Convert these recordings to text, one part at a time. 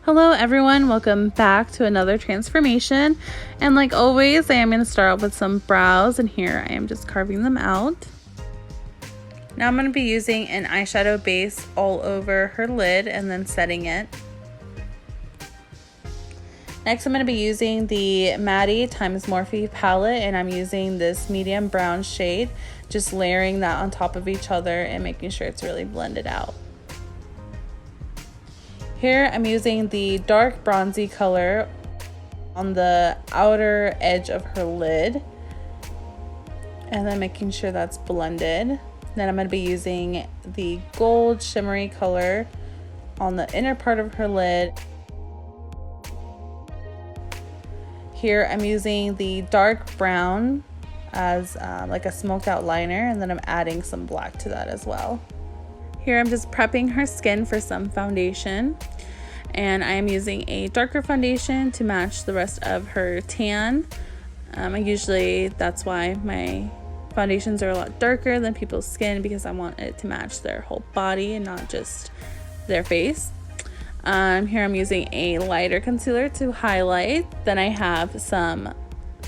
Hello everyone, welcome back to another transformation, and like always I am going to start off with some brows, and here I am just carving them out. Now I'm going to be using an eyeshadow base all over her lid and then setting it. Next I'm going to be using the Maddie x Morphe palette, and I'm using this medium brown shade, just layering that on top of each other and making sure it's really blended out. Here I'm using the dark bronzy color on the outer edge of her lid and then making sure that's blended. Then I'm going to be using the gold shimmery color on the inner part of her lid. Here I'm using the dark brown as like a smoked out liner, and then I'm adding some black to that as well. Here I'm just prepping her skin for some foundation, and I am using a darker foundation to match the rest of her tan. That's why my foundations are a lot darker than people's skin, because I want it to match their whole body and not just their face. Here I'm using a lighter concealer to highlight. Then I have some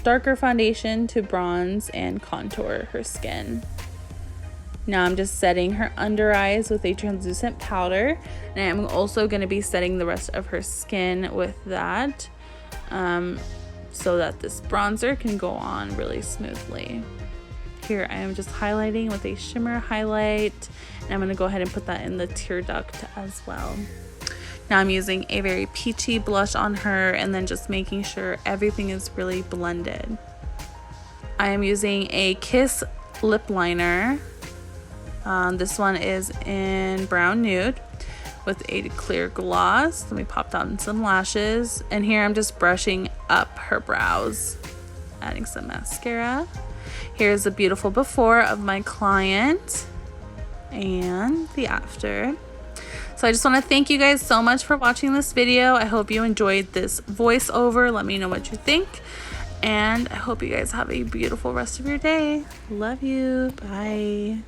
darker foundation to bronze and contour her skin. Now I'm just setting her under eyes with a translucent powder, and I'm also going to be setting the rest of her skin with that so that this bronzer can go on really smoothly. Here I am just highlighting with a shimmer highlight, and I'm going to go ahead and put that in the tear duct as well. Now I'm using a very peachy blush on her, and then just making sure everything is really blended. I am using a Kiss lip liner. This one is in brown nude with a clear gloss. Let me pop on some lashes, and here I'm just brushing up her brows, adding some mascara. Here's the beautiful before of my client and the after. So I just want to thank you guys so much for watching this video. I hope you enjoyed this voiceover. Let me know what you think, and I hope you guys have a beautiful rest of your day. Love you. Bye.